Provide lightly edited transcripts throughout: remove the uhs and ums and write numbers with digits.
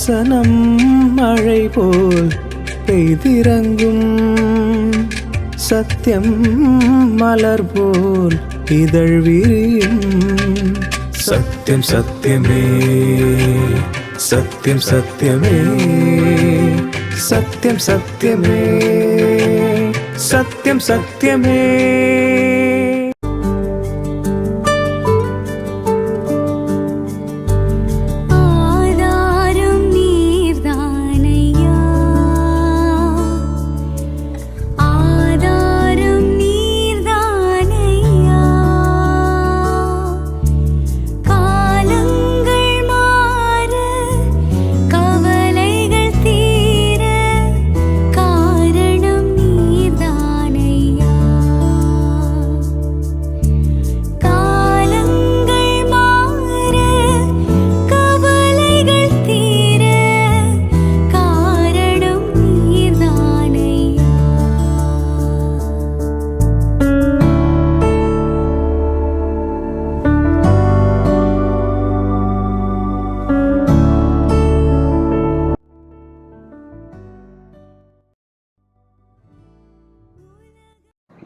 வசனம் மழை போல் பெய்திறங்கும், சத்தியம் மலர் போல் இதழ் விரியும். சத்தியம் சத்தியமே, சத்தியம் சத்தியமே, சத்தியம் சத்தியமே, சத்தியம் சத்தியமே.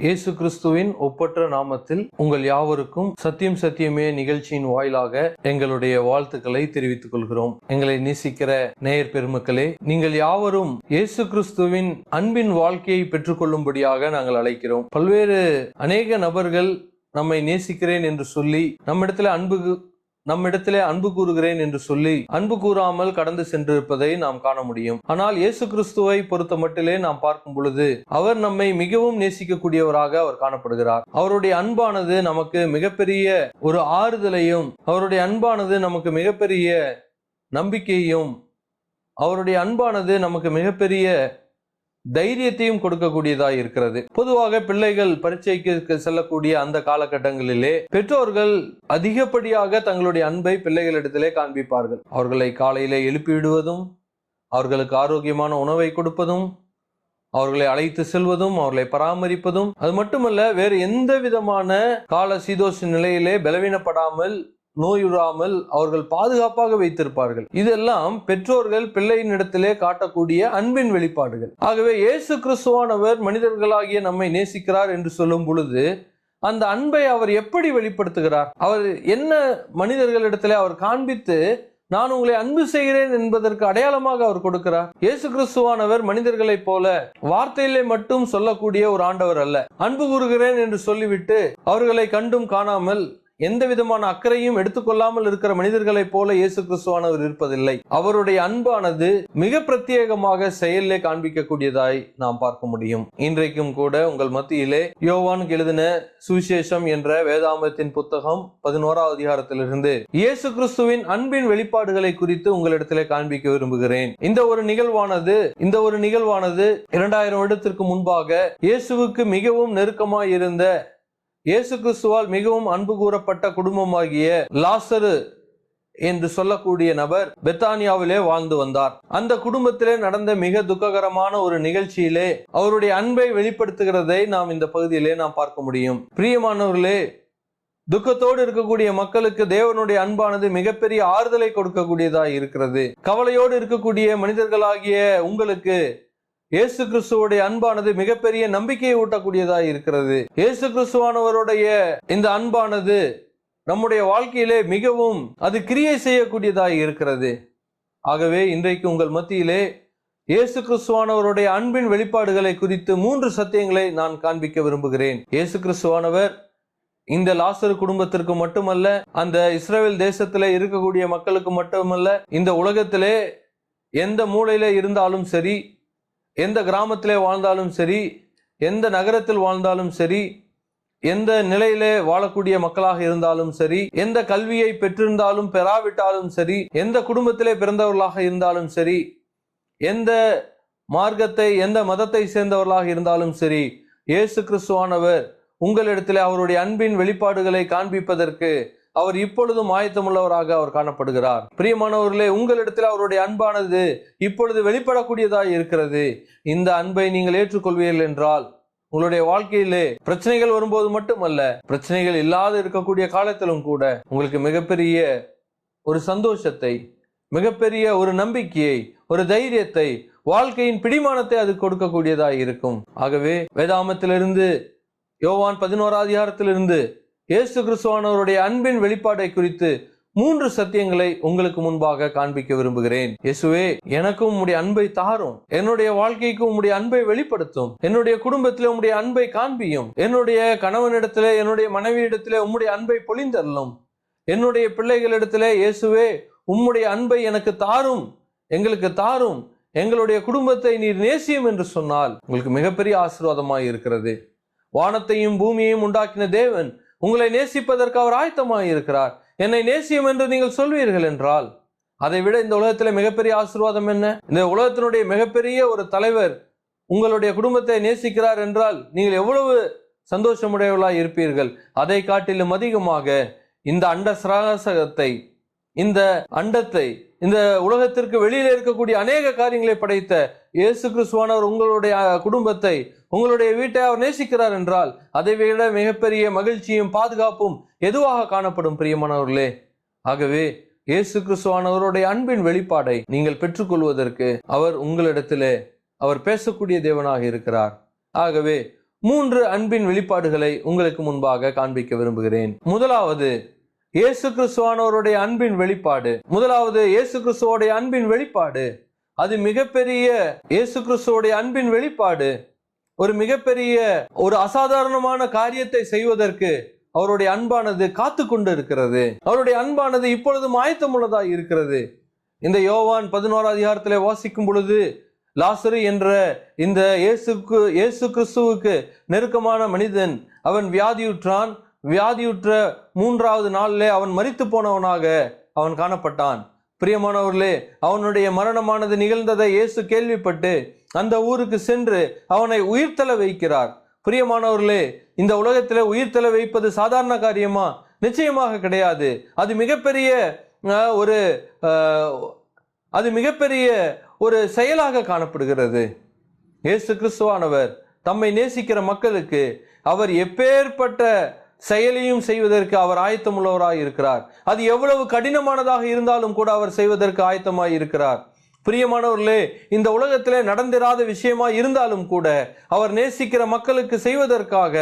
இயேசு கிறிஸ்துவின் ஒப்பற்ற நாமத்தில் உங்கள் யாவருக்கும் சத்தியம் சத்தியமே நிகழ்ச்சியின் வாயிலாக எங்களுடைய வாழ்த்துக்களை தெரிவித்துக் கொள்கிறோம். எங்களை நேசிக்கிற நேயர் பெருமக்களே, நீங்கள் யாவரும் இயேசு கிறிஸ்துவின் அன்பின் வாழ்க்கையை பெற்றுக்கொள்ளும்படியாக நாங்கள் அழைக்கிறோம். அநேக நபர்கள் நம்மை நேசிக்கிறேன் என்று சொல்லி நம்மிடத்திலே அன்பு கூறுகிறேன் என்று சொல்லி அன்பு கூறாமல் கடந்து சென்றிருப்பதை நாம் காண முடியும். ஆனால் இயேசு கிறிஸ்துவை பொறுத்த மட்டிலே நாம் பார்க்கும் பொழுது அவர் நம்மை மிகவும் நேசிக்கக்கூடியவராக அவர் காணப்படுகிறார். அவருடைய அன்பானது நமக்கு மிகப்பெரிய ஒரு ஆறுதலையும், அவருடைய அன்பானது நமக்கு மிகப்பெரிய நம்பிக்கையும், அவருடைய அன்பானது நமக்கு மிகப்பெரிய தைரியத்தையும் கொடுக்கக்கூடியதாக இருக்கிறது. பொதுவாக பிள்ளைகள் பரீட்சைக்கு செல்லக்கூடிய அந்த காலகட்டங்களிலே பெற்றோர்கள் அதிகப்படியாக தங்களுடைய அன்பை பிள்ளைகளிடத்திலே காண்பிப்பார்கள். அவர்களை காலையிலே எழுப்பி விடுவதும், அவர்களுக்கு ஆரோக்கியமான உணவை கொடுப்பதும், அவர்களை அழைத்து செல்வதும், அவர்களை பராமரிப்பதும், அது மட்டுமல்ல வேறு எந்த விதமான கால சீதோஷ நிலையிலே பலவீனப்படாமல், நோயுறாமல் அவர்கள் பாதுகாப்பாக வைத்திருப்பார்கள். இதெல்லாம் பெற்றோர்கள் பிள்ளையினிடத்திலே காட்டக்கூடிய அன்பின் வெளிப்பாடுகள். ஆகவே இயேசு கிறிஸ்துவானவர் மனிதர்களாகிய நம்மை நேசிக்கிறார் என்று சொல்லும் பொழுது அந்த அன்பை அவர் எப்படி வெளிப்படுத்துகிறார்? அவர் என்ன மனிதர்களிடத்திலே அவர் காண்பித்து நான் உங்களை அன்பு செய்கிறேன் என்பதற்கு அடையாளமாக அவர் கொடுக்கிறார். இயேசு கிறிஸ்துவானவர் மனிதர்களைப் போல வார்த்தையிலே மட்டும் சொல்லக்கூடிய ஒரு ஆண்டவர் அல்ல. அன்பு கூறுகிறேன் என்று சொல்லிவிட்டு அவர்களை கண்டும் காணாமல் எந்த விதமான அக்கறையும் எடுத்துக்கொள்ளாமல் இருக்கிற மனிதர்களைப் போல இயேசு கிறிஸ்துவானவர் இருப்பதில்லை. அவருடைய அன்பானது மிக பிரத்யேகமாக செயலிலே காண்பிக்கக்கூடியதாய் நாம் பார்க்க முடியும். இன்றைக்கும் கூட உங்கள் மத்தியிலே யோவானுக்கு எழுதின சுவிசேஷம் என்ற வேதாமத்தின் புத்தகம் 11ஆம் அதிகாரத்திலிருந்து இயேசு கிறிஸ்துவின் அன்பின் வெளிப்பாடுகளை குறித்து உங்களிடத்திலே காண்பிக்க விரும்புகிறேன். இந்த ஒரு நிகழ்வானது 2000 வருடத்திற்கு முன்பாக இயேசுவுக்கு மிகவும் நெருக்கமாய் இருந்த, இயேசு கிறிஸ்துவால் மிகவும் அன்பு கூறப்பட்ட குடும்பமாகிய லாசரு என்று சொல்லக்கூடிய நபர் பெத்தானியாவிலே வாழ்ந்து வந்தார். அந்த குடும்பத்திலே நடந்த மிக துக்ககரமான ஒரு நிகழ்ச்சியிலே அவருடைய அன்பை வெளிப்படுத்துகிறதை நாம் இந்த பகுதியிலே நாம் பார்க்க முடியும். பிரியமானவர்களே, துக்கத்தோடு இருக்கக்கூடிய மக்களுக்கு தேவனுடைய அன்பானது மிகப்பெரிய ஆறுதலை கொடுக்கக்கூடியதாக இருக்கிறது. கவலையோடு இருக்கக்கூடிய மனிதர்களாகிய உங்களுக்கு இயேசு கிறிஸ்துவோடைய அன்பானது மிகப்பெரிய நம்பிக்கையை ஊட்டக்கூடியதாக இருக்கிறது. இயேசு கிறிஸ்துவானவருடைய இந்த அன்பானது நம்முடைய வாழ்க்கையிலே மிகவும் அது கிரியை செய்யக்கூடியதாக இருக்கிறது. ஆகவே இன்றைக்கு உங்கள் மத்தியிலே இயேசு கிறிஸ்துவானவருடைய அன்பின் வெளிப்பாடுகளை குறித்து 3 சத்தியங்களை நான் காண்பிக்க விரும்புகிறேன். இயேசு கிறிஸ்துவானவர் இந்த லாசரு குடும்பத்திற்கு மட்டுமல்ல, அந்த இஸ்ரவேல் தேசத்திலே இருக்கக்கூடிய மக்களுக்கு மட்டுமல்ல, இந்த உலகத்திலே எந்த மூலையிலே இருந்தாலும் சரி, எந்த கிராமத்திலே வாழ்ந்தாலும் சரி, எந்த நகரத்தில் வாழ்ந்தாலும் சரி, எந்த நிலையிலே வாழக்கூடிய மக்களாக இருந்தாலும் சரி, எந்த கல்வியை பெற்றிருந்தாலும் பெறாவிட்டாலும் சரி, எந்த குடும்பத்திலே பிறந்தவர்களாக இருந்தாலும் சரி, எந்த மார்க்கத்தை எந்த மதத்தை சேர்ந்தவர்களாக இருந்தாலும் சரி, இயேசு கிறிஸ்துவானவர் உங்களிடத்திலே அவருடைய அன்பின் வெளிப்பாடுகளை காண்பிப்பதற்கு அவர் இப்பொழுதும் ஆயத்தமுள்ளவராக அவர் காணப்படுகிறார். பிரியமானவர்களே, உங்களிடத்தில் அவருடைய அன்பானது இப்பொழுது வெளிப்படக்கூடியதாக இருக்கிறது. இந்த அன்பை நீங்கள் ஏற்றுக்கொள்வீர்கள் என்றால் உங்களுடைய வாழ்க்கையிலே பிரச்சனைகள் வரும்போது மட்டுமல்ல, பிரச்சனைகள் இல்லாத இருக்கக்கூடிய காலத்திலும் கூட உங்களுக்கு மிகப்பெரிய ஒரு சந்தோஷத்தை, மிகப்பெரிய ஒரு நம்பிக்கையை, ஒரு தைரியத்தை, வாழ்க்கையின் பிடிமானத்தை அது கொடுக்கக்கூடியதாக இருக்கும். ஆகவே வேதாமத்திலிருந்து, யோவான் 11ஆம் அதிகாரத்திலிருந்து இயேசு கிறிஸ்துவானவருடைய அன்பின் வெளிப்பாடை குறித்து 3 சத்தியங்களை உங்களுக்கு முன்பாக காண்பிக்க விரும்புகிறேன். இயேசுவே, எனக்கும் உம்முடைய அன்பை தாரும், என்னுடைய வாழ்க்கைக்கு உம்முடைய அன்பை வெளிப்படுத்தும், என்னுடைய குடும்பத்திலே உம்முடைய அன்பை காண்பியும், என்னுடைய கணவனிடத்திலே, என்னுடைய மனைவியிடத்திலே உம்முடைய அன்பை பொழிந்தருளும், என்னுடைய பிள்ளைகளிடத்திலே இயேசுவே உம்முடைய அன்பை எனக்கு தாரும், எங்களுக்கு தாரும், எங்களுடைய குடும்பத்தை நீர் நேசியும் என்று சொன்னால் உங்களுக்கு மிகப்பெரிய ஆசீர்வாதமாய் இருக்கிறது. வானத்தையும் பூமியையும் உண்டாக்கின தேவன் உங்களை நேசிப்பதற்கு அவர் ஆயத்தமாய் இருக்கிறார். என்னை நேசியும் என்று நீங்கள் சொல்வீர்கள் என்றால் அதை விட இந்த உலகத்திலே மிகப்பெரிய ஆசீர்வாதம் என்ன? இந்த உலகத்தினுடைய மிகப்பெரிய ஒரு தலைவர் உங்களுடைய குடும்பத்தை நேசிக்கிறார் என்றால் நீங்கள் எவ்வளவு சந்தோஷமுடையவர்களாய் இருப்பீர்கள். அதை காட்டிலும் அதிகமாக இந்த அண்ட சராசகத்தை, இந்த அண்டத்தை, இந்த உலகத்திற்கு வெளியில இருக்கக்கூடிய அநேக காரியங்களை படைத்த இயேசு கிறிஸ்துவானவர் உங்களுடைய குடும்பத்தை, உங்களுடைய வீட்டை அவர் நேசிக்கிறார் என்றால் அதை விட மிகப்பெரிய மகிழ்ச்சியும் பாதுகாப்பும் எதுவாக காணப்படும் பிரியமானவர்களே? ஆகவே இயேசு கிறிஸ்துவானவருடைய அன்பின் வெளிப்பாடை நீங்கள் பெற்றுக்கொள்வதற்கு அவர் உங்களிடத்திலே அவர் பேசக்கூடிய தேவனாக இருக்கிறார். ஆகவே 3 அன்பின் வெளிப்பாடுகளை உங்களுக்கு முன்பாக காண்பிக்க விரும்புகிறேன். முதலாவது இயேசு கிறிஸ்துவானவருடைய அன்பின் வெளிப்பாடு. இயேசு கிறிஸ்துவோடைய அன்பின் வெளிப்பாடு அது மிகப்பெரிய, இயேசு கிறிஸ்துவோடைய அன்பின் வெளிப்பாடு ஒரு மிகப்பெரிய ஒரு அசாதாரணமான காரியத்தை செய்வதற்கு அவருடைய அன்பானது காத்து கொண்டு இருக்கிறது. அவருடைய அன்பானது இப்பொழுதும் ஆயத்தமுள்ளதாக இருக்கிறது. இந்த யோவான் 11ஆம் அதிகாரத்திலே வாசிக்கும் பொழுது லாசரு என்ற இந்த இயேசு கிறிஸ்துவுக்கு நெருக்கமான மனிதன், அவன் வியாதியுற்றான். வியாதியுற்ற 3வது நாளிலே அவன் மரித்து போனவனாக அவன் காணப்பட்டான். பிரியமானவர்களே, அவனுடைய மரணமானது நிகழ்ந்ததை இயேசு கேள்விப்பட்டு அந்த ஊருக்கு சென்று அவனை உயிர்த்தெழ வைக்கிறார். பிரியமானவர்களே, இந்த உலகத்திலே உயிர்த்தெழ வைப்பது சாதாரண காரியமா? நிச்சயமாக கிடையாது. அது மிகப்பெரிய ஒரு செயலாக காணப்படுகிறது. இயேசு கிறிஸ்துவானவர் தம்மை நேசிக்கிற மக்களுக்கு அவர் எப்பேற்பட்ட செயலையும் செய்வதற்கு அவர் ஆயத்தமுள்ளவராய் இருக்கிறார். அது எவ்வளவு கடினமானதாக இருந்தாலும் கூட அவர் செய்வதற்கு ஆயத்தமாய் இருக்கிறார். பிரியமானவர்களே, இந்த உலகத்திலே நடந்திராத விஷயமா இருந்தாலும் கூட அவர் நேசிக்கிற மக்களுக்கு செய்வதற்காக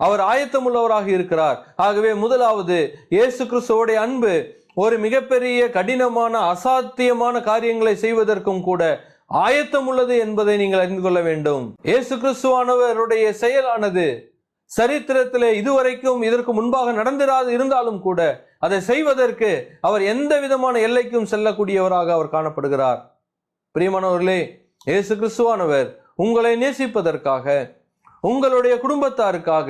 அவர் ஆயத்தமுள்ளவராக இருக்கிறார். ஆகவே முதலாவது இயேசு கிறிஸ்துவோடைய அன்பு ஒரு மிகப்பெரிய கடினமான அசாத்தியமான காரியங்களை செய்வதற்கும் கூட ஆயத்தம் உள்ளது என்பதை நீங்கள் அறிந்து கொள்ள வேண்டும். இயேசு கிறிஸ்துவானவருடைய செயலானது சரித்திரத்திலே இதுவரைக்கும் இதற்கு முன்பாக நடந்திராது இருந்தாலும் கூட அதை செய்வதற்கு அவர் எந்த விதமான எல்லைக்கும் செல்லக்கூடியவராக அவர் காணப்படுகிறார். பிரியமானவர்களே, இயேசு கிறிஸ்துவானவர் உங்களை நேசிப்பதற்காக, உங்களுடைய குடும்பத்தாருக்காக,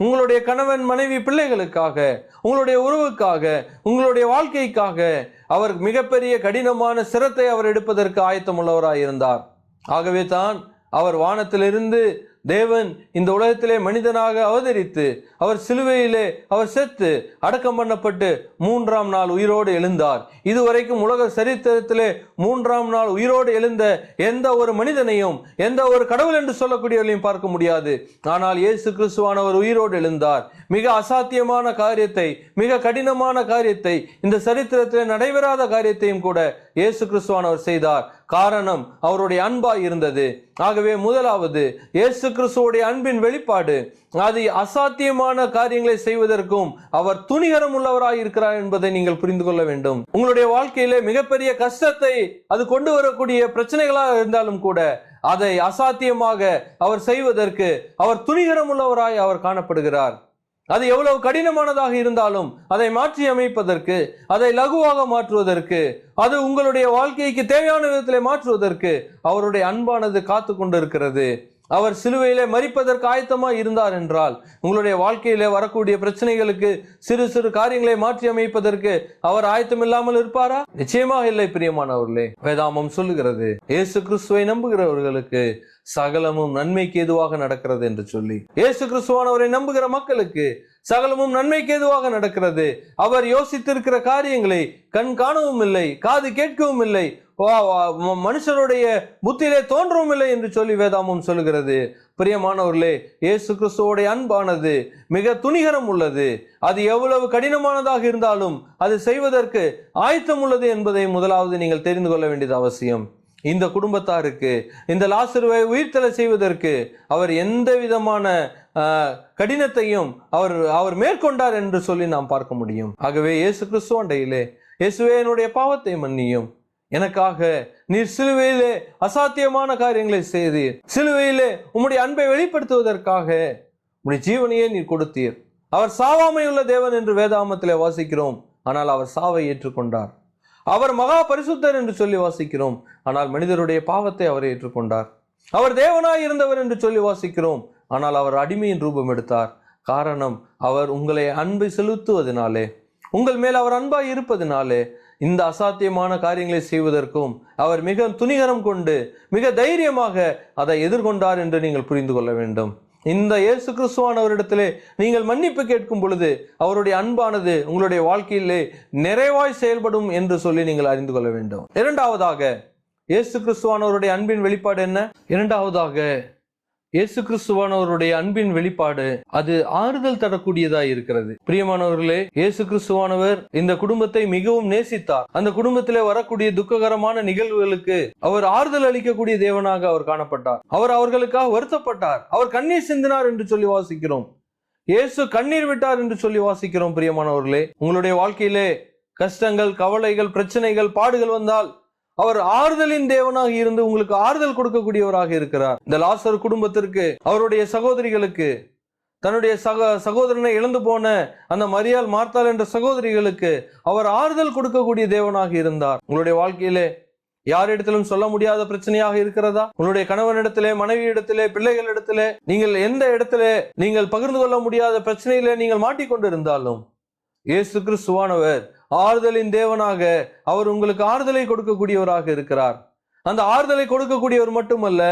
உங்களுடைய கணவன் மனைவி பிள்ளைகளுக்காக, உங்களுடைய உறவுக்காக, உங்களுடைய வாழ்க்கைக்காக அவர் மிகப்பெரிய கடினமான சிரத்தை அவர் எடுப்பதற்கு ஆயத்தமுள்ளவராய் இருந்தார். ஆகவே தான் அவர் வானத்திலிருந்து தேவன் இந்த உலகத்திலே மனிதனாக அவதரித்து அவர் சிலுவையிலே அவர் செத்து அடக்கம் பண்ணப்பட்டு 3ஆம் நாள் உயிரோடு எழுந்தார். இதுவரைக்கும் உலக சரித்திரத்திலே 3ஆம் நாள் உயிரோடு எழுந்த எந்த ஒரு மனிதனையும், எந்த ஒரு கடவுள் என்று சொல்லக்கூடியவர்களையும் பார்க்க முடியாது. ஆனால் இயேசு கிறிஸ்துவானவர் உயிரோடு எழுந்தார். மிக அசாத்தியமான காரியத்தை, மிக கடினமான காரியத்தை, இந்த சரித்திரத்திலே நடைபெறாத காரியத்தையும் கூட இயேசு கிறிஸ்துவானவர் செய்தார். காரணம் அவருடைய அன்பாய் இருந்தது. ஆகவே முதலாவது இயேசு கிறிஸ்துவோடைய அன்பின் வெளிப்பாடு அது அசாத்தியமான காரியங்களை செய்வதற்கும் அவர் துணிகரம் உள்ளவராய் இருக்கிறார் என்பதை நீங்கள் புரிந்து கொள்ள வேண்டும். உங்களுடைய வாழ்க்கையிலே மிகப்பெரிய கஷ்டத்தை அது கொண்டு வரக்கூடிய பிரச்சனைகளாக இருந்தாலும் கூட அதை அசாத்தியமாக அவர் செய்வதற்கு அவர் துணிகரம் உள்ளவராய் அவர் காணப்படுகிறார். அது எவ்வளவு கடினமானதாக இருந்தாலும் அதை மாற்றி அமைப்பதற்கு, அதை லகுவாக மாற்றுவதற்கு, அது உங்களுடைய வாழ்க்கைக்கு தேவையான விதத்திலே மாற்றுவதற்கு அவருடைய அன்பானது காத்து கொண்டிருக்கிறது. அவர் சிலுவையிலே மரிப்பதற்கு ஆயத்தமாக இருந்தார் என்றால் உங்களுடைய வாழ்க்கையிலே வரக்கூடிய பிரச்சனைகளுக்கு சிறு சிறு காரியங்களை மாற்றி அமைப்பதற்கு அவர் ஆயத்தம் இல்லாமல் இருப்பாரா? நிச்சயமாக இல்லை. பிரியமானவர்களே, வேதாமம் சொல்லுகிறது இயேசு கிறிஸ்துவை நம்புகிறவர்களுக்கு சகலமும் நன்மைக்கு ஏதுவாக நடக்கிறது என்று சொல்லி. இயேசு கிறிஸ்துவானவரை நம்புகிற மக்களுக்கு சகலமும் நன்மைக்கு ஏதுவாக நடக்கிறது. அவர் யோசித்திருக்கிற காரியங்களை கண் காணவும் இல்லை, காது கேட்கவும் இல்லை, மனுஷருடைய புத்தியிலே தோன்றவும் இல்லை என்று சொல்லி வேதாமம் சொல்லுகிறது. பிரியமானவர்களே, இயேசு கிறிஸ்துவோடைய அன்பானது மிக துணிகரம் உள்ளது. அது எவ்வளவு கடினமானதாக இருந்தாலும் அது செய்வதற்கு ஆயத்தம் உள்ளது என்பதை முதலாவது நீங்கள் தெரிந்து கொள்ள வேண்டியது அவசியம். இந்த குடும்பத்தாருக்கு இந்த லாசருவை உயிர்த்தெழ செய்வதற்கு அவர் எந்த விதமான கடினத்தையும் அவர் மேற்கொண்டார் என்று சொல்லி நாம் பார்க்க முடியும். ஆகவே இயேசு கிறிஸ்துவண்டையிலே, இயேசுவே என்னுடைய பாவத்தை மன்னியும், எனக்காக நீர் சிலுவையிலே அசாத்தியமான காரியங்களை செய்தீர், சிலுவையிலே உம்முடைய அன்பை வெளிப்படுத்துவதற்காக உம்முடைய ஜீவனையே நீர் கொடுத்தீர். அவர் சாவாமையுள்ள தேவன் என்று வேதாகமத்திலே வாசிக்கிறோம், ஆனால் அவர் சாவை ஏற்றுக்கொண்டார். அவர் மகா பரிசுத்தர் என்று சொல்லி வாசிக்கிறோம், ஆனால் மனிதருடைய பாவத்தை அவர் ஏற்றுக்கொண்டார். அவர் தேவனாய் இருந்தவர் என்று சொல்லி வாசிக்கிறோம், ஆனால் அவர் அடிமையின் ரூபம் எடுத்தார். காரணம், அவர் உங்களை அன்பை செலுத்துவதனாலே, உங்கள் மேல் அவர் அன்பாய் இருப்பதனாலே இந்த அசாத்தியமான காரியங்களை செய்வதற்கும் அவர் மிக துணிகரம் கொண்டு மிக தைரியமாக அதை எதிர்கொண்டார் என்று நீங்கள் புரிந்து கொள்ள வேண்டும். இந்த இயேசு கிறிஸ்துவானவரிடத்திலே நீங்கள் மன்னிப்பு கேட்கும் பொழுது அவருடைய அன்பானது உங்களுடைய வாழ்க்கையிலே நிறைவாய் செயல்படும் என்று சொல்லி நீங்கள் அறிந்து கொள்ள வேண்டும். இரண்டாவதாக, இயேசு கிறிஸ்துவானவருடைய அன்பின் வெளிப்பாடு என்ன? இரண்டாவதாக, இயேசு கிறிஸ்துவானவருடைய அன்பின் வெளிப்பாடு அது ஆறுதல் தரக்கூடியதா இருக்கிறது. பிரியமானவர்களே, இயேசு கிறிஸ்துவானவர் இந்த குடும்பத்தை மிகவும் நேசித்தார். அந்த குடும்பத்திலே வரக்கூடிய துக்ககரமான நிகழ்வுகளுக்கு அவர் ஆறுதல் அளிக்கக்கூடிய தேவனாக அவர் காணப்பட்டார். அவர் அவர்களுக்காக வருத்தப்பட்டார். அவர் கண்ணீர் சிந்தினார் என்று சொல்லி வாசிக்கிறோம். இயேசு கண்ணீர் விட்டார் என்று சொல்லி வாசிக்கிறோம். பிரியமானவர்களே, உங்களுடைய வாழ்க்கையிலே கஷ்டங்கள், கவலைகள், பிரச்சனைகள், பாடுகள் வந்தால் அவர் ஆறுதலின் தேவனாக இருந்து உங்களுக்கு ஆறுதல் கொடுக்கக்கூடியவராக இருக்கிறார். இந்த லாசரு குடும்பத்திற்கு, அவருடைய சகோதரிகளுக்கு, தன்னுடைய சகோதரனை இழந்து போன அந்த மரியாள், மார்த்தாள் என்ற சகோதரிகளுக்கு அவர் ஆறுதல் கொடுக்கக்கூடிய தேவனாக இருந்தார். உங்களுடைய வாழ்க்கையிலே யாரிடத்திலும் சொல்ல முடியாத பிரச்சனையாக இருக்கிறதா? உங்களுடைய கணவனிடத்திலே, மனைவி இடத்திலே, பிள்ளைகளிடத்திலே, நீங்கள் எந்த இடத்திலே நீங்கள் பகிர்ந்து கொள்ள முடியாத பிரச்சனையிலே நீங்கள் மாட்டிக்கொண்டு இருந்தாலும் இயேசு கிறிஸ்துவானவர் ஆறுதலின் தேவனாக அவர் உங்களுக்கு ஆறுதலை கொடுக்கக்கூடியவராக இருக்கிறார். அந்த ஆறுதலை கொடுக்கக்கூடியவர் மட்டுமல்ல,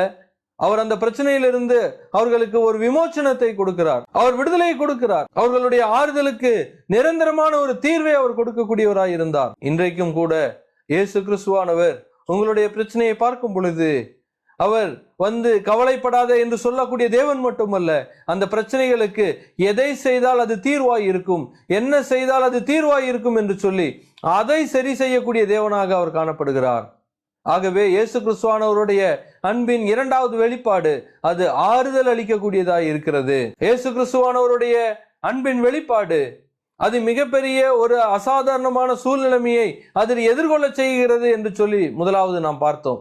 அவர் அந்த பிரச்சனையிலிருந்து அவர்களுக்கு ஒரு விமோச்சனத்தை கொடுக்கிறார், அவர் விடுதலை கொடுக்கிறார். அவர்களுடைய ஆறுதலுக்கு நிரந்தரமான ஒரு தீர்வை அவர் கொடுக்கக்கூடியவராக இருந்தார். இன்றைக்கும் கூட இயேசு கிறிஸ்துவானவர் உங்களுடைய பிரச்சனையை பார்க்கும் பொழுது அவர் கவலைப்படாத என்று சொல்லக்கூடிய தேவன் மட்டுமல்ல, அந்த பிரச்சனைகளுக்கு எதை செய்தால் அது தீர்வாய் இருக்கும், என்ன செய்தால் அது தீர்வாய் இருக்கும் என்று சொல்லி அதை சரி செய்யக்கூடிய தேவனாக அவர் காணப்படுகிறார். ஆகவே இயேசு கிறிஸ்துவானவருடைய அன்பின் இரண்டாவது வெளிப்பாடு அது ஆறுதல் அளிக்கக்கூடியதாய் இருக்கிறது. இயேசு கிறிஸ்துவானவருடைய அன்பின் வெளிப்பாடு அது மிகப்பெரிய ஒரு அசாதாரணமான சூழ்நிலைமையை அதில் எதிர்கொள்ள செய்கிறது என்று சொல்லி முதலாவது நாம் பார்த்தோம்.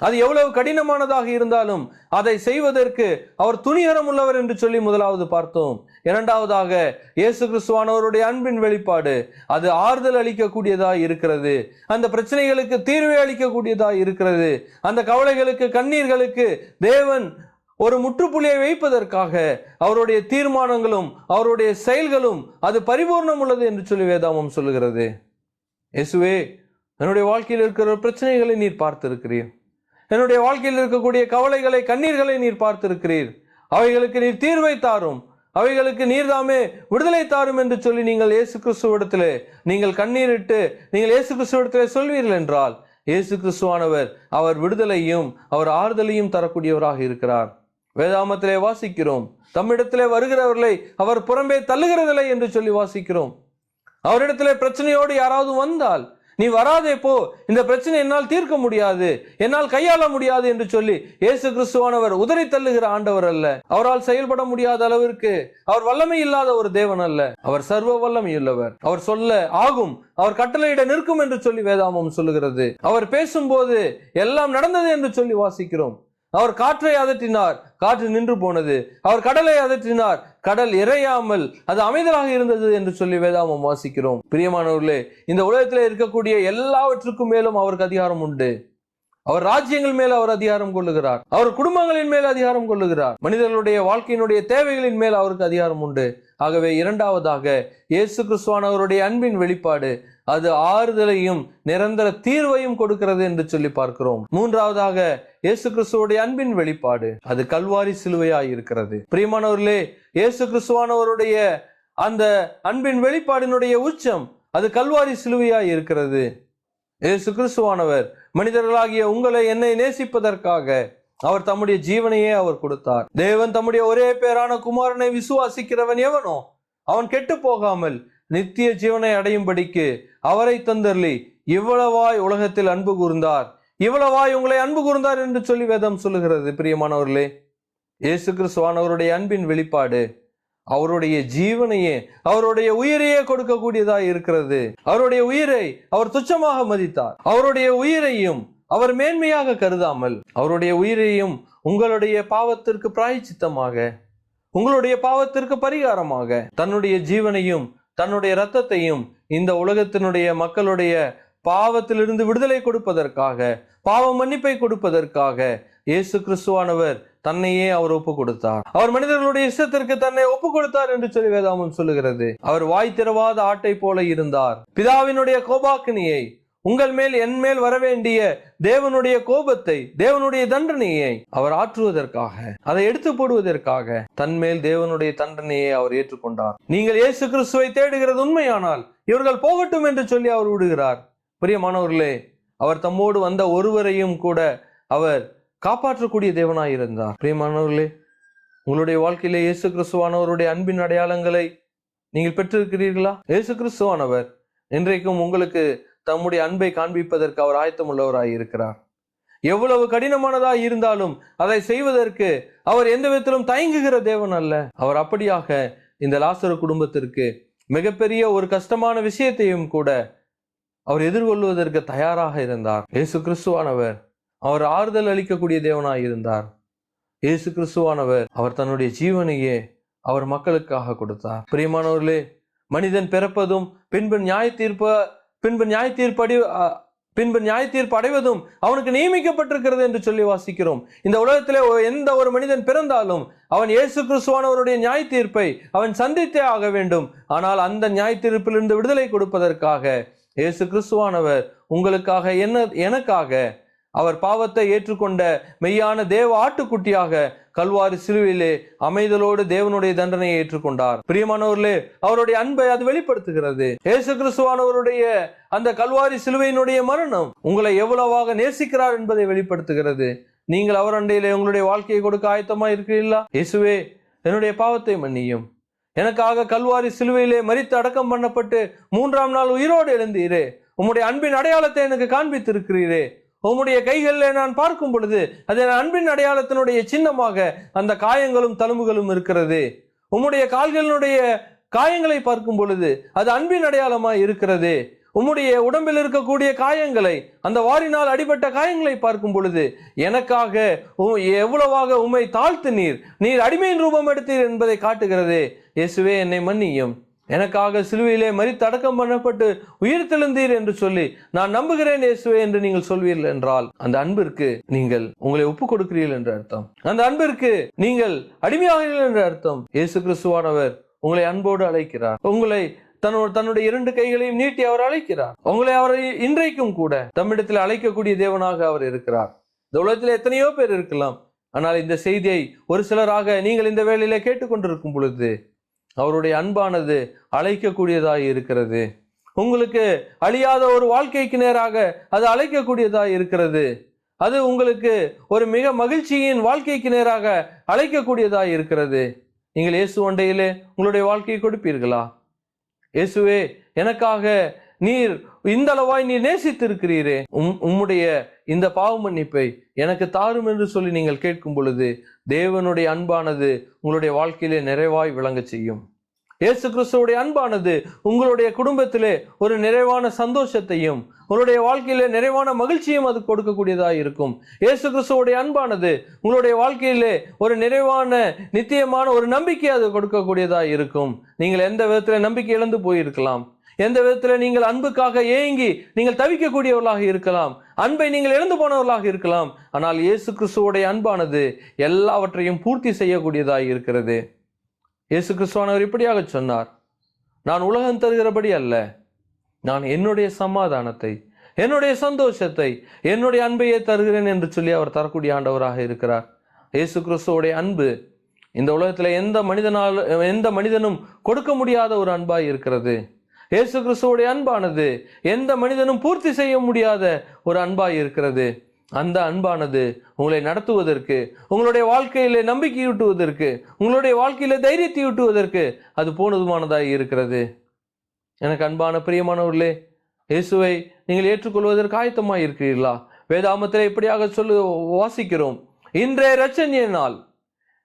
அது எவ்வளவு கடினமானதாக இருந்தாலும் அதை செய்வதற்கு அவர் துணிகரம் உள்ளவர் என்று சொல்லி முதலாவது பார்த்தோம். இரண்டாவதாக, இயேசு கிறிஸ்துவானவருடைய அன்பின் வெளிப்பாடு அது ஆறுதல் அளிக்கக்கூடியதாய் இருக்கிறது. அந்த பிரச்சனைகளுக்கு தீர்வை அளிக்கக்கூடியதாய் இருக்கிறது. அந்த கவலைகளுக்கு, கண்ணீர்களுக்கு தேவன் ஒரு முற்றுப்புள்ளியை வைப்பதற்காக அவருடைய தீர்மானங்களும் அவருடைய செயல்களும் அது பரிபூர்ணம் உள்ளது என்று சொல்லி வேதாகமம் சொல்லுகிறது. இயேசுவே, என்னுடைய வாழ்க்கையில் இருக்கிற பிரச்சனைகளை நீர் பார்த்திருக்கிறீர். என்னுடைய வாழ்க்கையில் இருக்கக்கூடிய கவலைகளை, கண்ணீர்களை நீர் பார்த்திருக்கிறீர். அவைகளுக்கு நீர் தீர்வை தாரும், அவைகளுக்கு நீர்தாமே விடுதலை தாரும் என்று சொல்லி நீங்கள் இயேசு கிறிஸ்துவிடத்திலே நீங்கள் கண்ணீரிட்டு நீங்கள் இயேசு கிறிஸ்துவிடத்திலே சொல்வீர்கள் என்றால், இயேசு கிறிஸ்துவானவர் அவர் விடுதலையும் அவர் ஆறுதலையும் தரக்கூடியவராக இருக்கிறார். வேதாகமத்திலே வாசிக்கிறோம், தம்மிடத்திலே வருகிறவர்களை அவர் புறம்பே தள்ளுகிறதில்லை என்று சொல்லி வாசிக்கிறோம். அவரிடத்திலே பிரச்சனையோடு யாராவது வந்தால், நீ வராதே போ, இந்த பிரச்சனை என்னால் தீர்க்க முடியாது, என்னால் கையாள முடியாது என்று சொல்லி இயேசு கிறிஸ்துவானவர் உதறி தள்ளுகிற ஆண்டவர் அல்ல. அவரால் செயல்பட முடியாத அளவிற்கு அவர் வல்லமை இல்லாத ஒரு தேவன் அல்ல. அவர் சர்வ வல்லமையுள்ளவர். அவர் சொல்ல ஆகும், அவர் கட்டளையிட நிற்கும் என்று சொல்லி வேதாகமம் சொல்லுகிறது. அவர் பேசும்போது எல்லாம் நடந்தது என்று சொல்லி வாசிக்கிறோம். அவர் காற்றை அதட்டினார், காற்று நின்று போனது. அவர் கடலை அதட்டினார், கடல் இறையாமல் அது அமைதலாக இருந்தது என்று சொல்லி வேதாகமம் வாசிக்கிறோம். பிரியமானவர்களே, இந்த உலகத்தில் இருக்கக்கூடிய எல்லாவற்றுக்கும் மேலும் அவருக்கு அதிகாரம் உண்டு. அவர் ராஜ்யங்கள் மேல் அவர் அதிகாரம் கொள்ளுகிறார். அவர் குடும்பங்களின் மேல் அதிகாரம் கொள்ளுகிறார். மனிதர்களுடைய வாழ்க்கையினுடைய தேவைகளின் மேல் அவருக்கு அதிகாரம் உண்டு. ஆகவே இரண்டாவதாக, இயேசு கிறிஸ்துவானவருடைய அன்பின் வெளிப்பாடு அது ஆறுதலையும் நிரந்தர தீர்வையும் கொடுக்கிறது என்று சொல்லி பார்க்கிறோம். மூன்றாவதாக, இயேசு கிறிஸ்துவோடைய அன்பின் வெளிப்பாடு அது கல்வாரி சிலுவையாய் இருக்கிறது. பிரியமானவர்களே, இயேசு கிறிஸ்துவானவருடைய அந்த அன்பின் வெளிப்பாடினுடைய உச்சம் அது கல்வாரி சிலுவையாய் இருக்கிறது. இயேசு கிறிஸ்துவானவர் மனிதர்களாகிய உங்களை என்னை நேசிப்பதற்காக அவர் தம்முடைய ஜீவனையே அவர் கொடுத்தார். தேவன் தம்முடைய ஒரே பேரான குமாரனை விசுவாசிக்கிறவன் எவனோ அவன் கெட்டு போகாமல் நித்திய ஜீவனை அடையும்படிக்கு அவரை தந்தருளி இவ்வளவாய் உலகத்தில் அன்பு கூர்ந்தார், இவ்வளவாய் உங்களை அன்பு கூர்ந்தார் என்று சொல்லி வேதம் சொல்லுகிறது. பிரியமானவர்களே, இயேசு கிறிஸ்துவானவருடைய அன்பின் வெளிப்பாடு அவருடைய ஜீவனையே, அவருடைய உயிரையே கொடுக்கக்கூடியதாய் இருக்கிறது. அவருடைய உயிரை அவர் துச்சமாக மதித்தார். அவருடைய உயிரையும் அவர் மேன்மையாக கருதாமல், அவருடைய உயிரையும் உங்களுடைய பாவத்திற்கு பிராயச்சித்தமாக, உங்களுடைய பாவத்திற்கு பரிகாரமாக தன்னுடைய ஜீவனையும் தன்னுடைய இரத்தத்தையும் இந்த உலகத்தினுடைய மக்களுடைய பாவத்திலிருந்து விடுதலை கொடுப்பதற்காக, பாவ மன்னிப்பை கொடுப்பதற்காக இயேசு கிறிஸ்துவானவர் தன்னையே அவர் ஒப்பு கொடுத்தார். அவர் மனிதர்களுடைய இஷ்டத்திற்கு தன்னை ஒப்பு கொடுத்தார் என்று சொல்லி வேதாகமம் சொல்லுகிறது. அவர் வாய் திறவாத ஆட்டை போல இருந்தார். பிதாவினுடைய கோபாக்கினியை, உங்கள் மேல் என் மேல் வரவேண்டிய தேவனுடைய கோபத்தை, தேவனுடைய தண்டனையை அவர் ஆற்றுவதற்காக, அதை எடுத்து போடுவதற்காக தன்மேல் தேவனுடைய தண்டனையை அவர் ஏற்றுக்கொண்டார். நீங்கள் இயேசு கிறிஸ்துவை தேடுகிறது உண்மையானால் இவர்கள் போகட்டும் என்று சொல்லி அவர் விடுகிறார். பிரியமானவர்களே, அவர் தம்மோடு வந்த ஒருவரையும் கூட அவர் காப்பாற்றக்கூடிய தேவனாய் இருந்தார். பிரியமானவர்களே, உங்களுடைய வாழ்க்கையிலே இயேசு கிறிஸ்துவானவருடைய அன்பின் அடையாளங்களை நீங்கள் பெற்றிருக்கிறீர்களா? இயேசு கிறிஸ்துவானவர் இன்றைக்கும் உங்களுக்கு தம்முடைய அன்பை காண்பிப்பதற்கு அவர் ஆயத்தம் உள்ளவராய் இருக்கிறார். எவ்வளவு கடினமானதாய் இருந்தாலும் அதை செய்வதற்கு அவர் எந்த விதத்திலும் தயங்குகிற தேவன் அல்ல. அவர் அப்படியாக இந்த லாசரு குடும்பத்திற்கு மிகப்பெரிய ஒரு கஷ்டமான விஷயத்தையும் கூட அவர் எதிர்கொள்வதற்கு தயாராக இருந்தார். இயேசு கிறிஸ்துவானவர் அவர் ஆறுதல் அளிக்கக்கூடிய தேவனாய் இருந்தார். இயேசு கிறிஸ்துவானவர் அவர் தன்னுடைய ஜீவனையே அவர் மக்களுக்காக கொடுத்தார். பிரியமானவர்களே, மனிதன் பிறப்பதும் பின்பு நியாய தீர்ப்பு அடைவதும் அவனுக்கு நியமிக்கப்பட்டிருக்கிறது என்று சொல்லி வாசிக்கிறோம். இந்த உலகத்திலே எந்த ஒரு மனிதன் பிறந்தாலும் அவன் இயேசு கிறிஸ்துவானவருடைய நியாய தீர்ப்பை அவன் சந்தித்தே ஆக வேண்டும். ஆனால் அந்த நியாய தீர்ப்பிலிருந்து விடுதலை கொடுப்பதற்காக இயேசு கிறிஸ்துவானவர் உங்களுக்காக, எனக்காக அவர் பாவத்தை ஏற்றுக்கொண்ட மெய்யான தேவ ஆட்டுக்குட்டியாக கல்வாரி சிலுவையிலே அமைதலோடு தேவனுடைய தண்டனையை ஏற்றுக்கொண்டார். பிரியமானவர்களே, அவருடைய அன்பை அது வெளிப்படுத்துகிறது. இயேசு கிறிஸ்துவானவருடைய அந்த கல்வாரி சிலுவையினுடைய மரணம் உங்களை எவ்வளவாக நேசிக்கிறார் என்பதை வெளிப்படுத்துகிறது. நீங்கள் அவர் அண்டையிலே உங்களுடைய வாழ்க்கையை கொடுக்க ஆயத்தமா இருக்கிறீர்களா? இயேசுவே, என்னுடைய பாவத்தை மன்னியும், எனக்காக கல்வாரி சிலுவையிலே மரித்து அடக்கம் பண்ணப்பட்டு 3ஆம் நாள் உயிரோடு எழுந்தீரே, உம்முடைய அன்பின் அடையாளத்தை எனக்கு காண்பித்திருக்கிறீரே, உம்முடைய கைகளில் நான் பார்க்கும் பொழுது அது அன்பின் அடையாளத்தினுடைய சின்னமாக அந்த காயங்களும் தழும்புகளும் இருக்கிறது. உம்முடைய கால்களினுடைய காயங்களை பார்க்கும் பொழுது அது அன்பின் அடையாளமாய் இருக்கிறது. உம்முடைய உடம்பில் இருக்கக்கூடிய காயங்களை, அந்த வாரினால் அடிபட்ட காயங்களை பார்க்கும் பொழுது எனக்காக எவ்வளவாக உம்மை தாழ்த்து நீர் அடிமையின் ரூபம் எடுத்தீர் என்பதை காட்டுகிறது. இயேசுவே, என்னை மன்னியும், எனக்காக சிலுவையிலே மரித்து அடக்கம் பண்ணப்பட்டு உயிர் தெழுந்தீர் என்று சொல்லி நான் நம்புகிறேன் இயேசுவே என்று நீங்கள் சொல்வீர்கள் என்றால் அந்த அன்பிற்கு நீங்கள் உங்களை ஒப்புக் கொடுக்கிறீர்கள் என்ற அர்த்தம். அந்த அன்பிற்கு நீங்கள் அடிமையாகிறீர்கள் என்ற அர்த்தம். இயேசு கிறிஸ்துவானவர் உங்களை அன்போடு அழைக்கிறார். உங்களை தன்னுடைய 2 கைகளையும் நீட்டி அவர் அழைக்கிறார். உங்களை அவரை இன்றைக்கும் கூட தம்மிடத்தில் அழைக்கக்கூடிய தேவனாக அவர் இருக்கிறார். இந்த உலகத்தில் எத்தனையோ பேர் இருக்கலாம். ஆனால் இந்த செய்தியை ஒரு சிலராக நீங்கள் இந்த வேளையிலே கேட்டுக்கொண்டிருக்கும் பொழுது அவருடைய அன்பானது அழைக்கக்கூடியதாய் இருக்கிறது. உங்களுக்கு அழியாத ஒரு வாழ்க்கைக்கு நேராக அது அழைக்கக்கூடியதாய் இருக்கிறது. அது உங்களுக்கு ஒரு மிக மகிழ்ச்சியின் வாழ்க்கைக்கு நேராக அழைக்கக்கூடியதாய் இருக்கிறது. நீங்கள் இயேசு அண்டையிலே உங்களுடைய வாழ்க்கையை கொடுப்பீர்களா? இயேசுவே, எனக்காக நீர் இந்த அளவாய் நீர் நேசித்திருக்கிறீரே, உம்முடைய இந்த பாவ மன்னிப்பை எனக்கு தாரும் என்று சொல்லி நீங்கள் கேட்கும் பொழுது தேவனுடைய அன்பானது உங்களுடைய வாழ்க்கையிலே நிறைவாய் விளங்க செய்யும். இயேசு கிறிஸ்துவுடைய அன்பானது உங்களுடைய குடும்பத்திலே ஒரு நிறைவான சந்தோஷத்தையும் உங்களுடைய வாழ்க்கையிலே நிறைவான மகிழ்ச்சியும் அது கொடுக்கக்கூடியதாக இருக்கும். இயேசு கிறிஸ்துவுடைய அன்பானது உங்களுடைய வாழ்க்கையிலே ஒரு நிறைவான நித்தியமான ஒரு நம்பிக்கை அது கொடுக்கக்கூடியதாக இருக்கும். நீங்கள் எந்த விதத்தில் நம்பிக்கை இழந்து போயிருக்கலாம், எந்த விதத்தில் நீங்கள் அன்புக்காக ஏங்கி நீங்கள் தவிக்கக்கூடியவர்களாக இருக்கலாம், அன்பை நீங்கள் இழந்து போனவர்களாக இருக்கலாம். ஆனால் இயேசு கிறிஸ்துவோடைய அன்பானது எல்லாவற்றையும் பூர்த்தி செய்யக்கூடியதாக இருக்கிறது. இயேசு கிறிஸ்துவானவர் இப்படியாக சொன்னார், நான் உலகம் தருகிறபடி அல்ல, நான் என்னுடைய சமாதானத்தை, என்னுடைய சந்தோஷத்தை, என்னுடைய அன்பையே தருகிறேன் என்று சொல்லி அவர் தரக்கூடிய ஆண்டவராக இருக்கிறார். இயேசு கிறிஸ்துவோடைய அன்பு இந்த உலகத்தில் எந்த மனிதனும் கொடுக்க முடியாத ஒரு அன்பாய் இருக்கிறது. இயேசு கிறிஸ்துவோடைய அன்பானது எந்த மனிதனும் பூர்த்தி செய்ய முடியாத ஒரு அன்பாய் இருக்கிறது. அந்த அன்பானது உங்களை நடத்துவதற்கு, உங்களுடைய வாழ்க்கையிலே நம்பிக்கையூட்டுவதற்கு, உங்களுடைய வாழ்க்கையில தைரியத்தையூட்டுவதற்கு அது போதுமானதாக இருக்கிறது. எனக்கு அன்பான பிரியமானவர்களே, இயேசுவை நீங்கள் ஏற்றுக்கொள்வதற்கு ஆயத்தமாக இருக்கிறீர்களா? வேதாமத்தில் இப்படியாக வாசிக்கிறோம், இன்றைய இரட்சணிய நாள்,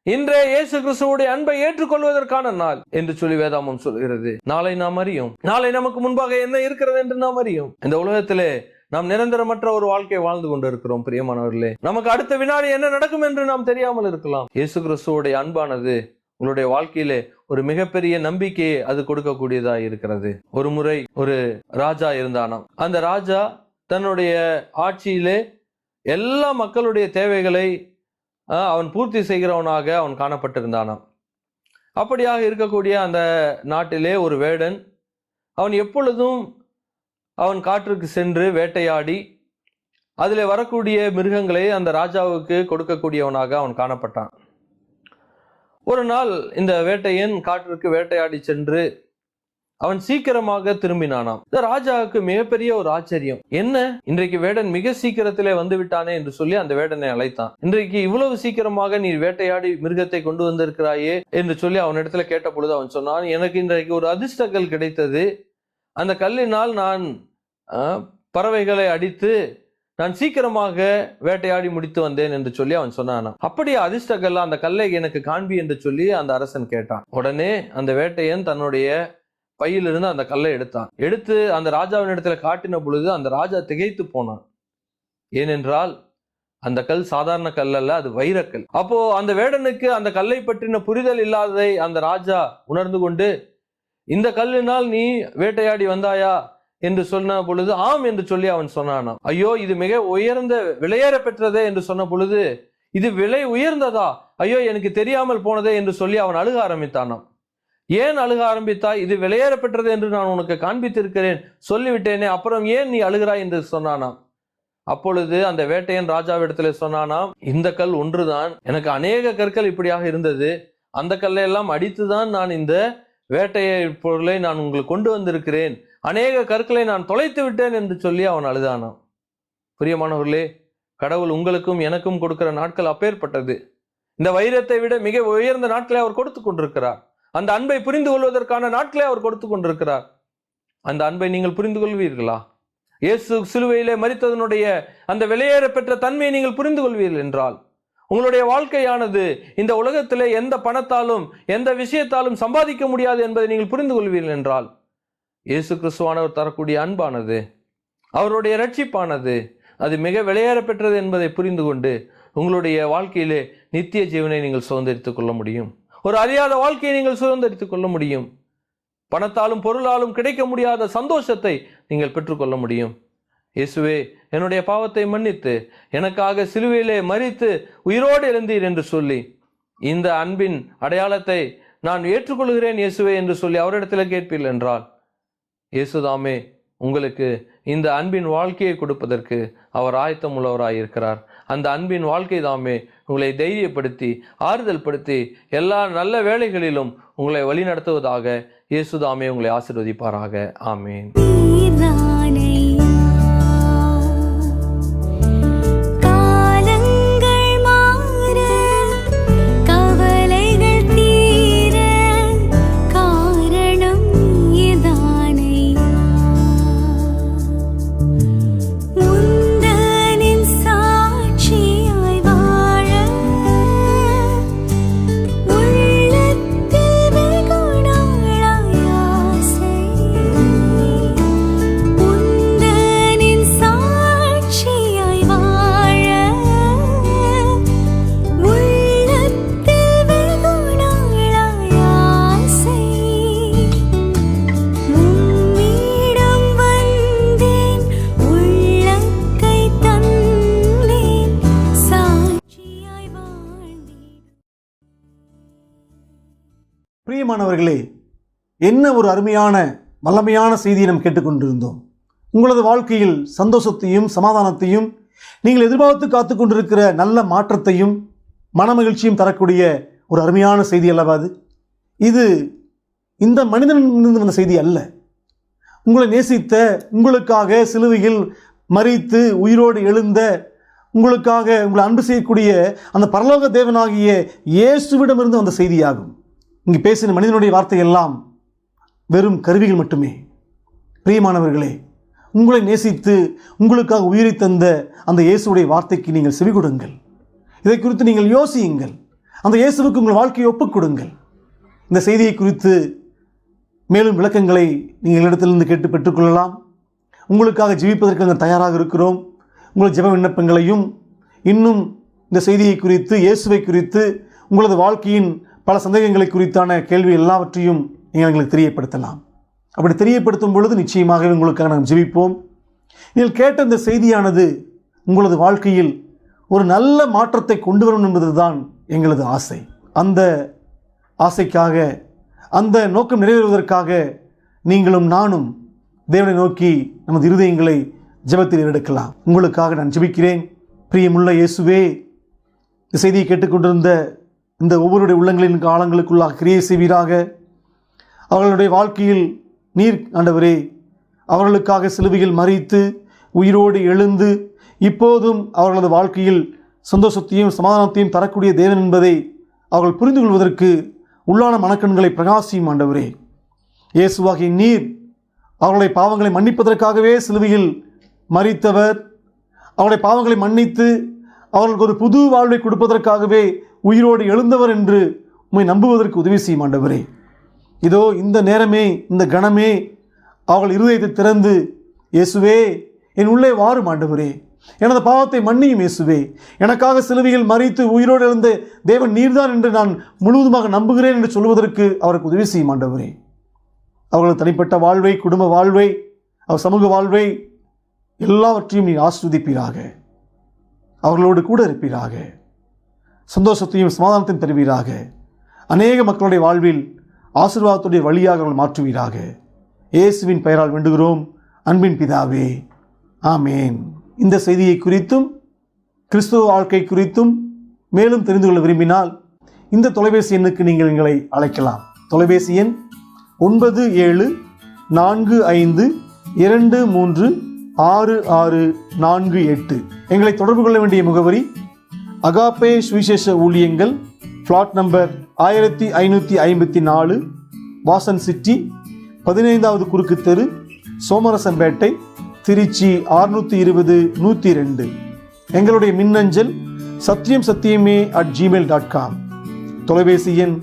இன்றைய இயேசு கிறிஸ்துவுடைய அன்பை ஏற்றுக்கொள்வதற்கான நாள் என்று சொல்லி வேதாமம் சொல்கிறது. நாளை நாம் அறியோம், நாளை நமக்கு முன்பாக என்ன இருக்கிறது என்று நாம் அறியோம். இந்த உலகத்திலே நாம் நிரந்தரமற்ற ஒரு வாழ்க்கையை வாழ்ந்து கொண்டு இருக்கிறோம் பிரியமானவர்களே. நமக்கு அடுத்த வினாடி என்ன நடக்கும் என்று நாம் தெரியாமல் இருக்கலாம். இயேசு கிறிஸ்துவோடைய அன்பானது உங்களுடைய வாழ்க்கையிலே ஒரு மிகப்பெரிய நம்பிக்கையை அது கொடுக்கக்கூடியதா இருக்கிறது. ஒரு முறை ஒரு ராஜா இருந்தானாம். அந்த ராஜா தன்னுடைய ஆட்சியிலே எல்லா மக்களுடைய தேவைகளை அவன் பூர்த்தி செய்கிறவனாக அவன் காணப்பட்டிருந்தானாம். அப்படியாக இருக்கக்கூடிய அந்த நாட்டிலே ஒரு வேடன், அவன் எப்பொழுதும் அவன் காற்றுக்கு சென்று வேட்டையாடி அதில் வரக்கூடிய மிருகங்களை அந்த ராஜாவுக்கு கொடுக்கக்கூடியவனாக அவன் காணப்பட்டான். ஒரு நாள் இந்த வேட்டையன் காற்றுக்கு வேட்டையாடி சென்று அவன் சீக்கிரமாக திரும்பினானாம். இந்த ராஜாவுக்கு மிகப்பெரிய ஒரு ஆச்சரியம், என்ன இன்றைக்கு வேடன் மிக சீக்கிரத்திலே வந்து விட்டானே என்று சொல்லி அந்த வேடனை அழைத்தான். இன்றைக்கு இவ்வளவு சீக்கிரமாக நீ வேட்டையாடி மிருகத்தை கொண்டு வந்திருக்கிறாயே என்று சொல்லி அவனிடத்துல கேட்ட பொழுது அவன் சொன்னான், எனக்கு இன்றைக்கு ஒரு அதிர்ஷ்ட கல் கிடைத்தது. அந்த கல்லினால் நான் பறவைகளை அடித்து நான் சீக்கிரமாக வேட்டையாடி முடித்து வந்தேன் என்று சொல்லி அவன் சொன்னான். அப்படியே அதிர்ஷ்ட கல்லா, அந்த கல்லை எனக்கு காண்பி என்று சொல்லி அந்த அரசன் கேட்டான். உடனே அந்த வேட்டையன் தன்னுடைய பையிலிருந்து அந்த கல்லை எடுத்து அந்த ராஜாவின் இடத்துல காட்டின பொழுது அந்த ராஜா திகைத்து போனான். ஏனென்றால் அந்த கல் சாதாரண கல் அல்ல, அது வைரக்கல். அப்போ அந்த வேடனுக்கு அந்த கல்லை பற்றின புரிதல் இல்லாததை அந்த ராஜா உணர்ந்து கொண்டு, இந்த கல்லினால் நீ வேட்டையாடி வந்தாயா என்று சொன்ன பொழுது ஆம் என்று சொல்லி அவன் சொன்னானாம். ஐயோ, இது மிக உயர்ந்த விலையேற பெற்றதே என்று சொன்ன பொழுது, இது விலை உயர்ந்ததா, ஐயோ எனக்கு தெரியாமல் போனதே என்று சொல்லி அவன் அழுக ஆரம்பித்தானாம். ஏன் அழுக ஆரம்பித்தாய்? இது விலையேற பெற்றது என்று நான் உனக்கு காண்பித்திருக்கிறேன், சொல்லிவிட்டேனே, அப்புறம் ஏன் நீ அழுகிறாய் என்று சொன்னானாம். அப்பொழுது அந்த வேட்டையன் ராஜாவிடத்துல சொன்னானாம், இந்த கல் ஒன்றுதான், எனக்கு அநேக கற்கள் இப்படியாக இருந்தது, அந்த கல்லை எல்லாம் அடித்துதான் நான் இந்த வேட்டையை பொருளை நான் உங்களுக்கு கொண்டு வந்திருக்கிறேன், அநேக கற்களை நான் தொலைத்து விட்டேன் என்று சொல்லி அவன் அழுதானாம். பிரியமானவர்களே, கடவுள் உங்களுக்கும் எனக்கும் கொடுக்கிற நாட்கள் அப்பேற்பட்டது. இந்த வைரத்தை விட மிக உயர்ந்த நாட்களை அவர் கொடுத்து கொண்டிருக்கிறார். அந்த அன்பை புரிந்து கொள்வதற்கான நாட்களை அவர் கொடுத்து கொண்டிருக்கிறார். அந்த அன்பை நீங்கள் புரிந்து கொள்வீர்களா? இயேசு சிலுவையிலே மரித்ததனுடைய அந்த விலையேற பெற்ற தன்மையை நீங்கள் புரிந்து கொள்வீர்கள் என்றால், உங்களுடைய வாழ்க்கையானது இந்த உலகத்திலே எந்த பணத்தாலும் எந்த விஷயத்தாலும் சம்பாதிக்க முடியாது என்பதை நீங்கள் புரிந்து கொள்வீர்கள் என்றால், இயேசு கிறிஸ்துவானவர் தரக்கூடிய அன்பானது, அவருடைய இரட்சிப்பானது, அது மிக விலையேற பெற்றது என்பதை புரிந்து கொண்டு உங்களுடைய வாழ்க்கையிலே நித்திய ஜீவனை நீங்கள் சுதந்திரித்துக் கொள்ள முடியும். ஒரு அறியாத வாழ்க்கையை நீங்கள் சுதந்திரித்துக் கொள்ள முடியும். பணத்தாலும் பொருளாலும் கிடைக்க முடியாத சந்தோஷத்தை நீங்கள் பெற்றுக்கொள்ள முடியும். இயேசுவே, என்னுடைய பாவத்தை மன்னித்து எனக்காக சிலுவையிலே மரித்து உயிரோடு எழுந்தீர் என்று சொல்லி இந்த அன்பின் அடையாளத்தை நான் ஏற்றுக்கொள்கிறேன் இயேசுவே என்று சொல்லி அவரிடத்தில் கேட்பீர்கள் என்றால், இயேசுதாமே உங்களுக்கு இந்த அன்பின் வாழ்க்கையை கொடுப்பதற்கு அவர் ஆயத்தம் உள்ளவராயிருக்கிறார். அந்த அன்பின் வாழ்க்கை தாமே உங்களை தைரியப்படுத்தி ஆறுதல் படுத்தி எல்லா நல்ல வேளைகளிலும் உங்களை வழி நடத்துவதாக இயேசுதாமே உங்களை ஆசீர்வதிப்பாராக. ஆமேன். பிரியமானவர்களே, என்ன ஒரு அருமையான வல்லமையான செய்தியை நாம் கேட்டுக்கொண்டிருந்தோம். உங்களது வாழ்க்கையில் சந்தோஷத்தையும் சமாதானத்தையும் நீங்கள் எதிர்பார்த்து காத்து கொண்டிருக்கிற நல்ல மாற்றத்தையும் மனமகிழ்ச்சியும் தரக்கூடிய ஒரு அருமையான செய்தி அல்லவா இது இந்த மனிதனிலிருந்து வந்த செய்தி அல்ல. உங்களை நேசித்த, உங்களுக்காக சிலுவையில் மரித்து உயிரோடு எழுந்த உங்களுக்காக உங்களை அன்பு செய்யக்கூடிய அந்த பரலோக தேவனாகிய இயேசுவிடமிருந்து அந்த செய்தியாகும். இங்கு பேசின மனிதனுடைய வார்த்தை எல்லாம் வெறும் கருவிகள் மட்டுமே. பிரியமானவர்களே, உங்களை நேசித்து உங்களுக்காக உயிரை தந்த அந்த இயேசுடைய வார்த்தைக்கு நீங்கள் செவி கொடுங்கள். இதை குறித்து நீங்கள் யோசியுங்கள். அந்த இயேசுவுக்கு உங்கள் வாழ்க்கையை ஒப்புக் கொடுங்கள். இந்த செய்தியை குறித்து மேலும் விளக்கங்களை நீங்கள் இடத்திலிருந்து கேட்டு பெற்றுக்கொள்ளலாம். உங்களுக்காக ஜெபிப்பதற்கு நாங்கள் தயாராக இருக்கிறோம். உங்கள் ஜெப விண்ணப்பங்களையும் இன்னும் இந்த செய்தியை குறித்து, இயேசுவை குறித்து, உங்களது வாழ்க்கையின் பல சந்தேகங்களை குறித்தான கேள்வி எல்லாவற்றையும் நீங்கள் எங்களுக்கு தெரியப்படுத்தலாம். அப்படி தெரியப்படுத்தும் பொழுது நிச்சயமாகவே உங்களுக்காக நாம் ஜெபிப்போம். நீங்கள் கேட்ட இந்த செய்தியானது உங்களது வாழ்க்கையில் ஒரு நல்ல மாற்றத்தை கொண்டு வரும் என்பதுதான் எங்களது ஆசை. அந்த ஆசைக்காக, அந்த நோக்கம் நிறைவேறுவதற்காக நீங்களும் நானும் தேவனை நோக்கி நமது இருதயங்களை ஜெபத்தில் எடுக்கலாம். உங்களுக்காக நான் ஜெபிக்கிறேன். பிரியமுள்ள இயேசுவே, இந்த செய்தியை கேட்டுக்கொண்டிருந்த இந்த ஒவ்வொருடைய உள்ளங்களின் ஆழங்களுக்குள்ளாக கிரியை செய்வீராக. அவர்களுடைய வாழ்க்கையில் நீர் ஆண்டவரே அவர்களுக்காக சிலுவையில் மரித்து உயிரோடு எழுந்து இப்போதும் அவர்களது வாழ்க்கையில் சந்தோஷத்தையும் சமாதானத்தையும் தரக்கூடிய தேவன் என்பதை அவர்கள் புரிந்து கொள்வதற்கு உள்ளான மனக்கண்களை பிரகாசியும் ஆண்டவரே. இயேசுவாகிய நீர் அவர்களுடைய பாவங்களை மன்னிப்பதற்காகவே சிலுவையில் மரித்தவர். அவருடைய பாவங்களை மன்னித்து அவர்களுக்கு ஒரு புது வாழ்வை கொடுப்பதற்காகவே உயிரோடு எழுந்தவர் என்று உம்மை நம்புவதற்கு உதவி செய்யும் ஆண்டவரே. இதோ இந்த நேரமே, இந்த கணமே அவர்கள் இருதயத்தை திறந்து, இயேசுவே என் உள்ளே வாரும் ஆண்டவரே, எனது பாவத்தை மன்னியும் இயேசுவே, எனக்காக சிலுவையில் மரித்து உயிரோடு எழுந்த தேவன் நீர்தான் என்று நான் முழுவதுமாக நம்புகிறேன் என்று சொல்வதற்கு அவருக்கு உதவி செய்யும் ஆண்டவரே. அவர்களது தனிப்பட்ட வாழ்வை, குடும்ப வாழ்வை, அவர் சமூக வாழ்வை எல்லாவற்றையும் நீ ஆஸ்வதிப்பீராக. அவர்களோடு கூட இருப்பீராக. சந்தோஷத்தையும் சமாதானத்தையும் தருவீராக. அநேக மக்களுடைய வாழ்வில் ஆசீர்வாதத்துடைய வழியாக அவர்கள் மாற்றுவீராக. இயேசுவின் பெயரால் வேண்டுகிறோம் அன்பின் பிதாவே, ஆமேன். இந்த செய்தியை குறித்தும் கிறிஸ்துவ வாழ்க்கை குறித்தும் மேலும் தெரிந்து கொள்ள விரும்பினால் இந்த தொலைபேசி எண்ணுக்கு நீங்கள் எங்களை அழைக்கலாம். தொலைபேசி எண் 9745236648. எங்களை தொடர்பு கொள்ள வேண்டிய முகவரி அகாப்பே சுவிசேஷ ஊழியங்கள், பிளாட் நம்பர் 1554, வாசன் சிட்டி, 15வது குறுக்கு தெரு, சோமரசம்பேட்டை, திருச்சி 620-102. எங்களுடைய மின்னஞ்சல் satyamsatyame@gmail.com. தொலைபேசி எண்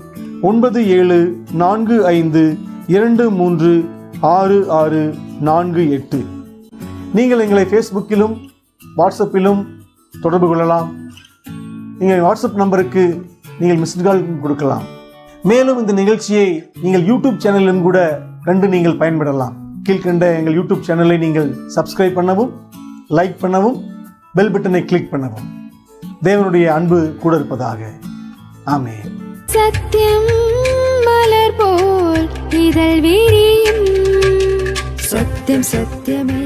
9745236648. நீங்கள் எங்களை ஃபேஸ்புக்கிலும் வாட்ஸ்அப்பிலும் தொடர்பு கொள்ளலாம். நீங்கள் வாட்ஸ்அப் நம்பருக்கு நீங்கள் மிஸ்டு கால் கொடுக்கலாம். மேலும் இந்த நிகழ்ச்சியை நீங்கள் யூடியூப் சேனலிலும் கூட கண்டு நீங்கள் பயன்படலாம். கீழ்கண்ட எங்கள் யூடியூப் சேனலை நீங்கள் சப்ஸ்கிரைப் பண்ணவும், லைக் பண்ணவும், பெல் பட்டனை கிளிக் பண்ணவும். தேவனுடைய அன்பு கூட இருப்பதாக. ஆமென். சத்தியம் மலர் போல் இதழ் விரியும், சத்தியம் சத்தியமே.